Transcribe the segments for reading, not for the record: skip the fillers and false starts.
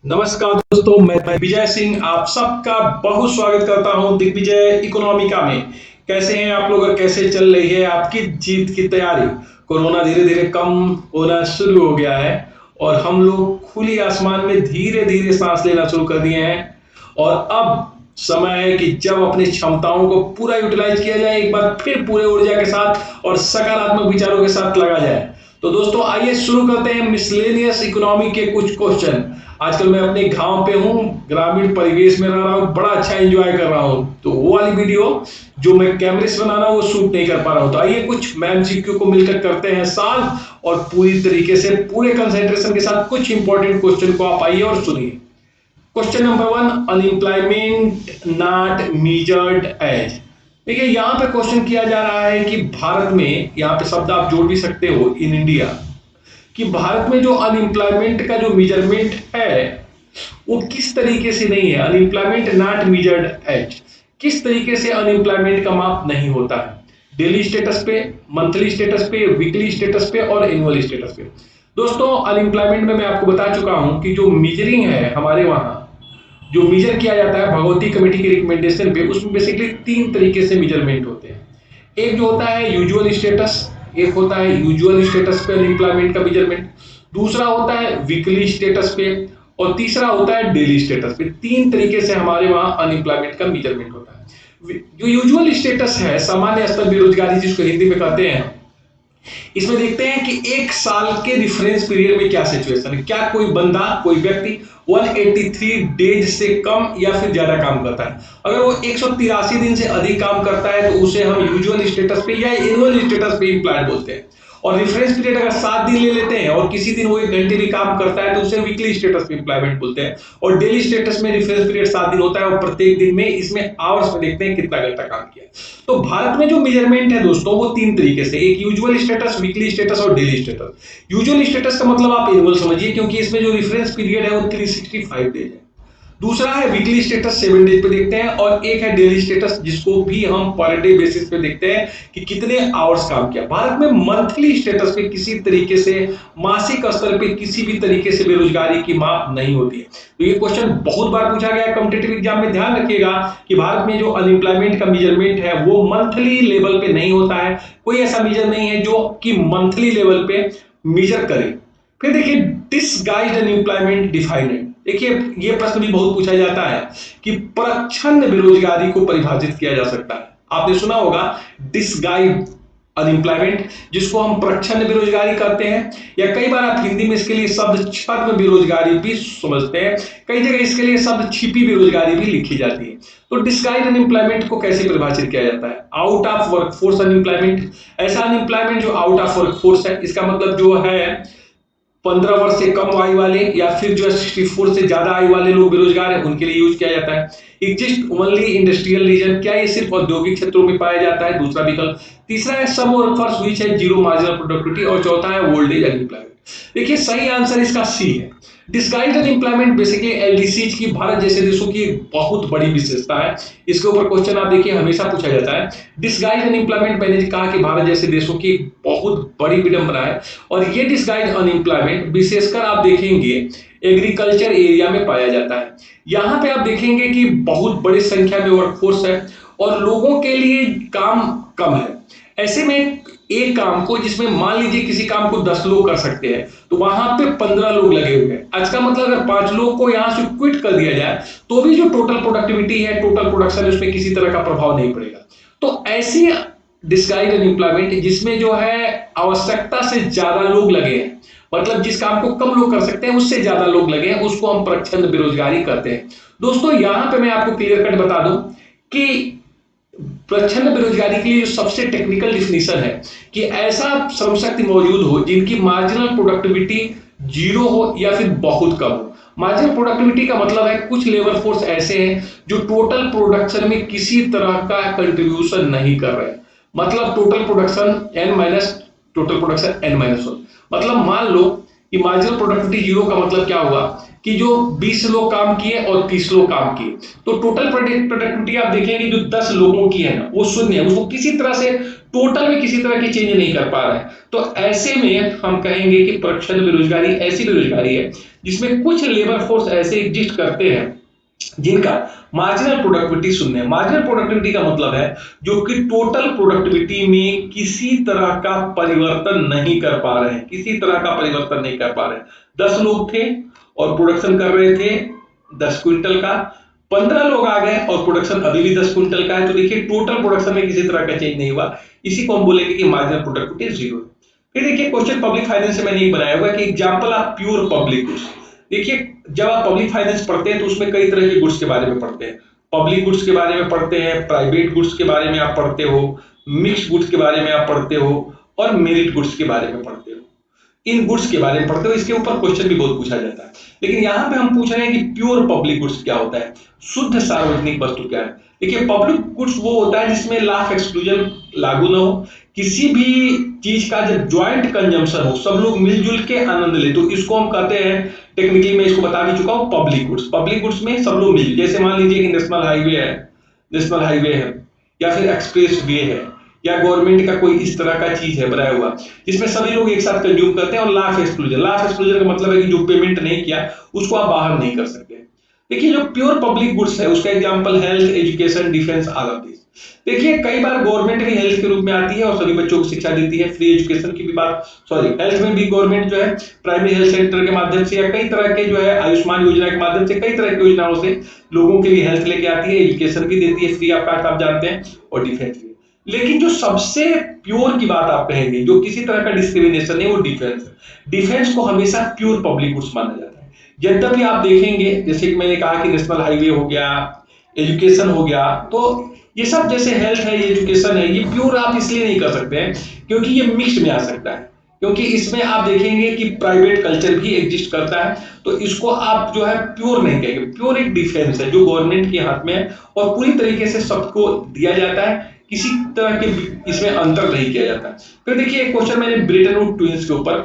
नमस्कार दोस्तों, मैं विजय सिंह आप सबका बहुत स्वागत करता हूं दिग्विजय इकोनॉमिका में। कैसे हैं आप लोग और कैसे चल रही है आपकी जीत की तैयारी। कोरोना धीरे धीरे कम होना शुरू हो गया है और हम लोग खुली आसमान में धीरे धीरे सांस लेना शुरू कर दिए हैं और अब समय है कि जब अपनी क्षमताओं को पूरा यूटिलाइज किया जाए, एक बार फिर पूरे ऊर्जा के साथ और सकारात्मक विचारों के साथ लगा जाए। तो दोस्तों आइए शुरू करते हैं मिसलेनियस इकोनॉमी के कुछ क्वेश्चन। आजकल मैं अपने गांव पे हूँ, ग्रामीण परिवेश में रह रहा हूँ, बड़ा अच्छा एंजॉय कर रहा हूँ, तो वो वाली वीडियो जो मैं कैमरे से बना रहा हूँ वो शूट नहीं कर पा रहा हूँ। तो आइए कुछ एमसीक्यू को मिलकर करते हैं सॉल्व और पूरी तरीके से पूरे कंसंट्रेशन के साथ कुछ इंपॉर्टेंट क्वेश्चन को आप आइए और सुनिए। Question number 1, unemployment not measured as. देखिए यहां पे क्वेश्चन किया जा रहा है कि भारत में, यहां पे शब्द आप जोड़ भी सकते हो इन इंडिया, कि भारत में जो अनएम्प्लॉयमेंट का जो मेजरमेंट है वो किस तरीके से नहीं है। अनएम्प्लॉयमेंट नॉट मेजर्ड एज, किस तरीके से अनएम्प्लॉयमेंट का माप नहीं होता है। डेली स्टेटस पे, मंथली स्टेटस पे, वीकली स्टेटस पे और एनुअल स्टेटस पे। दोस्तों अनएम्प्लॉयमेंट में मैं आपको बता चुका हूं कि जो मीजरिंग है हमारे वहां, जो मेजर किया जाता है भगवती कमेटी के रिकमेंडेशन पे, उसमें बेसिकली 3 तरीके से मेजरमेंट होते हैं। एक जो होता है यूजुअल स्टेटस, एक होता है यूजुअल स्टेटस पे अनएम्प्लॉयमेंट का मेजरमेंट, दूसरा होता है वीकली स्टेटस पे और तीसरा होता है डेली स्टेटस पे। 3 तरीके से हमारे वहां अनएम्प्लॉयमेंट का मेजरमेंट होता है। जो यूजुअल स्टेटस है, सामान्य स्तर बेरोजगारी जिसको हिंदी में कहते हैं, इसमें देखते हैं कि एक साल के रिफरेंस पीरियड में क्या सिचुएशन है। क्या कोई बंदा, कोई व्यक्ति 183 डेज से कम या फिर ज्यादा काम करता है। अगर वो 183 दिन से अधिक काम करता है तो उसे हम यूजुअल स्टेटस पे या एनुअल स्टेटस पे एम्प्लॉयड बोलते हैं। और रेफरेंस पीरियड अगर 7 दिन ले लेते हैं और किसी दिन वो 1 घंटे भी काम करता है तो उसे वीकली स्टेटस पे एम्प्लॉयमेंट बोलते हैं। और डेली स्टेटस में रेफरेंस पीरियड 7 दिन होता है और प्रत्येक दिन में इसमें आवर्स में देखते हैं कितना घंटा काम किया। तो भारत में जो मेजरमेंट है दोस्तों वो 3 तरीके से, एक यूजुअल स्टेटस, वीकली स्टेटस और डेली स्टेटस। यूजुअल स्टेटस का मतलब आप एनुअल समझिए, क्योंकि इसमें जो रेफरेंस पीरियड है वो 365 डेज है। दूसरा है वीकली स्टेटस, 7 डेज पे देखते हैं, और एक है डेली स्टेटस जिसको भी हम पर डे बेसिस पे देखते हैं कि कितने आवर्स काम किया। भारत में मंथली स्टेटस पे किसी तरीके से, मासिक स्तर पे किसी भी तरीके से बेरोजगारी की माप नहीं होती है। तो ये क्वेश्चन बहुत बार पूछा गया है कॉम्पिटिटिव एग्जाम में। ध्यान रखिएगा कि भारत में जो अनएम्प्लॉयमेंट का मेजरमेंट है वो मंथली लेवल पे नहीं होता है। कोई ऐसा मेजर नहीं है जो कि मंथली लेवल पे मेजर करे। फिर देखिए डिसगाइज्ड अनएम्प्लॉयमेंट डिफाइंड। देखिए ये प्रश्न भी बहुत पूछा जाता है कि प्रच्छन्न बेरोजगारी को परिभाषित किया जा सकता है। आपने सुना होगा डिसगाइज्ड अनएम्प्लॉयमेंट, जिसको हम प्रच्छन्न बेरोजगारी कहते हैं, या कई बार आप हिंदी में इसके लिए शब्द छद्म बेरोजगारी भी समझते हैं। कई जगह इसके लिए शब्द छिपी बेरोजगारी भी लिखी जाती है। तो डिसगाइज्ड अनएम्प्लॉयमेंट को कैसे परिभाषित किया जाता है। आउट ऑफ वर्कफोर्स अनएम्प्लॉयमेंट, ऐसा अनएम्प्लॉयमेंट जो आउट ऑफ वर्कफोर्स है, इसका मतलब जो है 15 वर्ष से कम आयु वाले या फिर जो 64 से ज्यादा आयु वाले लोग बेरोजगार हैं, उनके लिए यूज किया जाता है। एग्जिस्ट ओनली इंडस्ट्रियल रीजन, क्या ये सिर्फ औद्योगिक क्षेत्रों में पाया जाता है, दूसरा विकल्प। तीसरा है सम वर्कफोर्स व्हिच है जीरो मार्जिनल प्रोडक्टिविटी, और चौथा है ओल्ड एज अनएम्प्लॉयमेंट। देखिए सही आंसर इसका सी है। डिस्गाइज्ड अनएम्प्लॉयमेंट बेसिकली एलडीसी की भारत जैसे देशों की एक बहुत बड़ी विशेषता है। इसके ऊपर क्वेश्चन आप देखिए हमेशा पूछा जाता है। डिस्गाइज्ड अनएम्प्लॉयमेंट, मैंने कहा कि भारत जैसे देशों की एक बहुत बड़ी विडंबना है। और ये डिस्गाइज्ड अनएम्प्लॉयमेंट विशेषकर आप देखेंगे एग्रीकल्चर एरिया में पाया जाता है। यहां पे आप देखेंगे कि बहुत बड़ी संख्या में वर्कफोर्स है और लोगों के लिए काम कम है। ऐसे में एक काम को, जिसमें मान लीजिए किसी काम को 10 लोग कर सकते हैं, तो वहां पे 15 लोग लगे हुए हैं। आज का मतलब अगर 5 लोग को यहां से क्विट कर दिया जाए तो भी जो टोटल प्रोडक्टिविटी है, टोटल प्रोडक्शन, उसमें किसी तरह का प्रभाव नहीं पड़ेगा। तो ऐसी डिस्गाइज्ड अनएम्प्लॉयमेंट जिसमें जो है आवश्यकता से ज्यादा लोग लगे हैं, मतलब जिस काम को कम लोग कर सकते हैं उससे ज्यादा लोग लगे हैं, उसको हम प्रच्छन्न बेरोजगारी कहते हैं। दोस्तों यहां पे मैं आपको क्लियर कट बता दूं कि प्रच्छन्न बेरोजगारी के लिए जो सबसे टेक्निकल डिफिनीशन है कि ऐसा श्रम शक्ति मौजूद हो जिनकी मार्जिनल प्रोडक्टिविटी जीरो हो या फिर बहुत कम हो। मार्जिनल प्रोडक्टिविटी का मतलब है कुछ लेबर फोर्स ऐसे हैं जो टोटल प्रोडक्शन में किसी तरह का कंट्रीब्यूशन नहीं कर रहे हैं। मतलब total production n minus total production n-1। मतलब मान लो कि मार्जिनल प्रोडक्टिविटी जीरो का मतलब क्या हुआ कि जो 20 लोग काम किए और 30 लोग काम किए, तो टोटल प्रोडक्टिविटी आप देखेंगे जो 10 लोगों की है ना वो शून्य है, उसको किसी तरह से टोटल में किसी तरह की चेंज नहीं कर पा रहा है। तो ऐसे में हम कहेंगे कि प्रच्छन्न बेरोजगारी ऐसी बेरोजगारी है जिसमें कुछ लेबर फोर्स ऐसे एग्जिस्ट करते हैं जिनका मार्जिनल प्रोडक्टिविटी शून्य है। मार्जिनल प्रोडक्टिविटी का मतलब है जो कि टोटल प्रोडक्टिविटी में किसी तरह का परिवर्तन नहीं कर पा रहे हैं, किसी तरह का परिवर्तन नहीं कर पा रहे हैं। 10 लोग थे और प्रोडक्शन कर रहे थे 10 क्विंटल का, 15 लोग आ गए और प्रोडक्शन अभी भी 10 क्विंटल का है, तो देखिए टोटल प्रोडक्शन में किसी तरह का चेंज नहीं हुआ। इसी को हम बोलेंगे कि मार्जिनल प्रोडक्टिविटी जीरो है। फिर देखिए क्वेश्चन पब्लिक फाइनेंस से मैंने एक बनाया हुआ है कि example of pure public goods. देखिए जब आप पब्लिक फाइनेंस पढ़ते हैं तो उसमें कई तरह के गुड्स के बारे में पढ़ते हैं। पब्लिक गुड्स के बारे में पढ़ते हैं, प्राइवेट गुड्स के बारे में आप पढ़ते हो, मिक्स गुड्स के बारे में आप पढ़ते हो और मेरिट गुड्स के बारे में पढ़ते हो। इन गुड्स के बारे में पढ़ते हो, इसके ऊपर क्वेश्चन भी बहुत पूछा जाता है। लेकिन यहाँ पे हम पूछ रहे हैं कि प्योर पब्लिक गुड्स क्या होता है, शुद्ध सार्वजनिक वस्तु क्या है। देखिए पब्लिक गुड्स वो होता है जिसमें लॉ ऑफ एक्सक्लूजन लागू ना हो, किसी भी चीज का जब ज्वाइंट कंजम्पशन हो, सब लोग मिलजुल के आनंद ले, तो इसको हम कहते हैं, टेक्निकली मैं इसको बता भी चुका हूं, पब्लिक गुड्स। पब्लिक गुड्स में सब लोग मिल, जैसे मान लीजिए कि नेशनल हाईवे है या फिर एक्सप्रेस वे है या गवर्नमेंट का कोई इस तरह का चीज है बनाया हुआ जिसमें सभी लोग एक साथ कंज्यूम करते हैं। और लॉ ऑफ एक्सक्लूजन का मतलब है कि जो पेमेंट नहीं किया उसको आप बाहर नहीं कर सकते। देखिए जो प्योर पब्लिक गुड्स है उसका example health, education, defence, all of this. देखिए कई बार गवर्नमेंट भी हेल्थ के रूप में आती है और सभी बच्चों को शिक्षा देती है, फ्री एजुकेशन की भी बात, सॉरी हेल्थ में भी गवर्नमेंट जो है प्राइमरी हेल्थ सेंटर के माध्यम से या कई तरह के जो है आयुष्मान योजना के माध्यम से कई तरह की योजनाओं से लोगों के लिए हेल्थ लेके आती है, एजुकेशन भी देती है फ्री ऑफ कॉस्ट, आप जानते हैं, और डिफेंस भी। लेकिन जो सबसे प्योर की बात आप कहेंगे जो किसी तरह का डिस्क्रिमिनेशन है वो डिफेंस है। डिफेंस को हमेशा प्योर पब्लिक गुड्स माना जाता है। यद्यपि आप देखेंगे जैसे कि मैंने कहा कि नेशनल हाईवे हो गया, एजुकेशन हो गया, तो ये सब जैसे हेल्थ है, एजुकेशन है, ये प्योर आप इसलिए नहीं कर सकते हैं क्योंकि ये मिक्स में आ सकता है, क्योंकि इसमें आप देखेंगे कि प्राइवेट कल्चर भी एग्जिस्ट करता है, तो इसको आप जो है प्योर नहीं कहेंगे। प्योर एक डिफेंस है जो गवर्नमेंट के हाथ में है और पूरी तरीके से सबको दिया जाता है, किसी तरह के इसमें अंतर नहीं किया जाता। फिर देखिए एक क्वेश्चन मैंने ब्रेटन वुड ट्विंस के ऊपर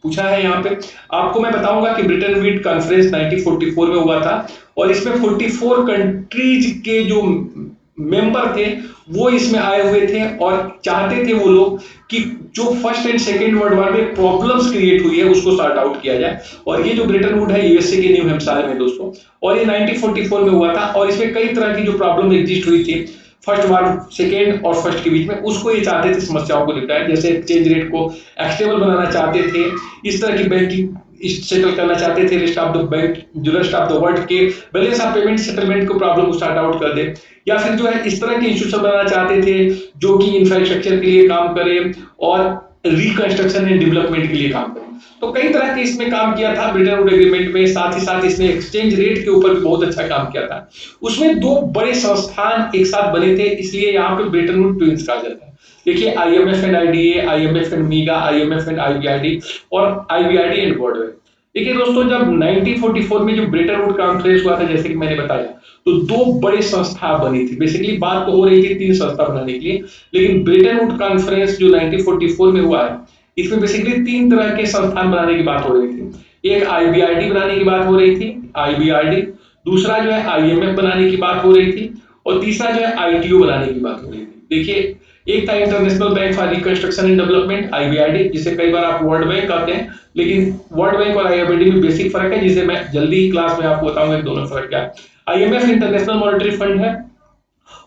पूछा है। यहाँ पे आपको मैं बताऊंगा कि ब्रिटेन वुड कॉन्फ्रेंस 1944 में हुआ था और इसमें 44 कंट्रीज के जो मेंबर थे वो इसमें आए हुए थे और चाहते थे वो लोग कि जो first and second world war में प्रॉब्लम्स क्रिएट हुई है उसको सॉर्ट आउट किया जाए। और ये जो ब्रिटेन वुड है यूएसए के न्यू हैम्पशायर में दोस्तों, और ये 1944 में हुआ था और इसमें कई तरह की जो प्रॉब्लम एग्जिस्ट हुई थी फर्स्ट वार सेकेंड और फर्स्ट के बीच में, उसको ये चाहते थे समस्याओं को निपटाएं, जैसे एक्सचेंज रेट को एक्सेबल बनाना चाहते थे, इस तरह की बैंकिंग सेटल करना चाहते थे, रेस्ट ऑफ द बैंक जो रेस्ट ऑफ द वर्ल्ड के बैलेंस ऑफ पेमेंट सेटलमेंट को प्रॉब्लम को स्टार्ट आउट कर दे, या फिर जो है इस तरह के इंस्टीट्यूशन बनाना चाहते थे जो कि इंफ्रास्ट्रक्चर के लिए काम करे और रिकंस्ट्रक्शन एंड डेवलपमेंट के लिए काम करे। तो कई तरह के इसमें काम किया था ब्रिटेन वुड एग्रीमेंट में, साथ ही साथ इसने एक्सचेंज रेट के ऊपर भी बहुत अच्छा काम किया था। उसमें दो बड़े संस्थान एक साथ बने थे, इसलिए यहाँ पे ब्रिटेन वुड ट्विंस कहा जाता है। देखिए IMF and IDA, IMF and MIGA, IMF and IBID और आईबीआईडी एंड वर्ल्ड बैंक। देखिए दोस्तों जब 1944 में जो ब्रिटेन वुड कॉन्फ्रेंस हुआ था जैसे कि मैंने बताया, तो दो बड़े संस्था बनी थी। बेसिकली बात तो हो रही थी तीन संस्था बनाने के लिए, लेकिन ब्रिटेन वुड कॉन्फ्रेंस जो 1944 में हुआ है इसमें बेसिकली तीन तरह के संस्थान बनाने की बात हो रही थी। एक आईबीआईडी बनाने की बात हो रही थी, आईबीआईडी, दूसरा जो है आईएमएफ बनाने की बात हो रही थी और तीसरा जो है आईटीओ बनाने की बात हो रही थी। देखिए एक था international bank for reconstruction and development, IBID, जिसे कई बार आप वर्ल्ड बैंक कहते हैं, लेकिन वर्ल्ड बैंक और आईबीआईडी में बेसिक फर्क है जिसे मैं जल्दी क्लास में आपको बताऊंगा दोनों फर्क क्या है। आईएमएफ इंटरनेशनल मॉनेटरी फंड है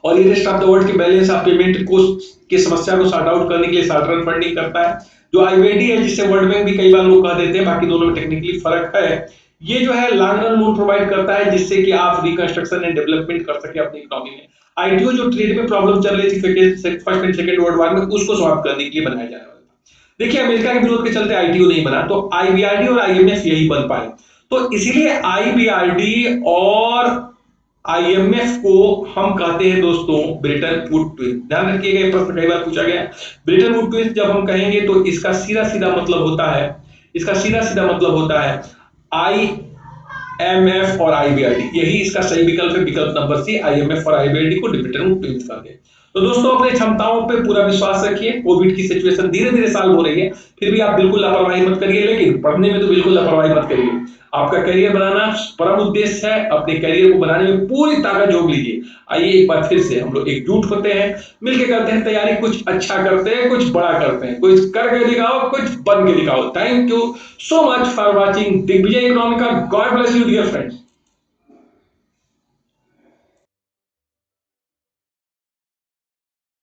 और ये रेस्ट ऑफ द वर्ल्ड के बैलेंस ऑफ पेमेंट को की समस्या को सॉर्ट आउट करने के लिए शॉर्ट रन फंडिंग करता है। जो आईबीआईडी है जिससे वर्ल्ड बैंक भी कई बार लोग कह देते हैं, बाकी दोनों में टेक्निकली फर्क है, ये जो है लॉन्ग रन लोन प्रोवाइड करता है जिससे कि आप रिकंस्ट्रक्शन एंड डेवलपमेंट कर सके अपनी इकोनॉमी में। आईटीओ जो ट्रेड में प्रॉब्लम चल रही थी first and second world war में, उसको सॉल्व करने के लिए बनाया जा रहा था। देखिए अमेरिका के विरोध के चलते आईटीओ नहीं बना, तो आईबीआईडी और आईएमएफ यही बन पाए। तो इसीलिए आईबीआईडी और आईएमएफ को हम कहते हैं दोस्तों ब्रिटेन वुड ट्विंस। ध्यान रखिएगा ये प्रश्न कई बार पूछा गया है। ब्रिटेन वुड ट्विंस जब हम कहेंगे तो इसका सीधा सीधा मतलब होता है, इसका सीधा सीधा मतलब होता है आईएमएफ और आईबीआईडी, यही इसका सही विकल्प है, विकल्प नंबर सी, आईएमएफ और आईबीआईडी को ब्रिटेन वुड ट्विंस कहते हैं। तो दोस्तों अपनी क्षमताओं पे पूरा विश्वास रखिए। कोविड की सिचुएशन धीरे धीरे सॉल्व हो रही है, फिर भी आप बिल्कुल लापरवाही मत करिए, लेकिन पढ़ने में तो बिल्कुल लापरवाही मत करिए। आपका करियर बनाना परम उद्देश्य है, अपने करियर को बनाने में पूरी ताकत झोंक लीजिए। आइए एक बार फिर से हम लोग एकजुट होते हैं, मिलकर करते हैं तैयारी, कुछ अच्छा करते हैं, कुछ बड़ा करते हैं, कुछ करके दिखाओ, कुछ बन के दिखाओ। Thank you so much for watching Digvijay Economica. God bless you dear friends.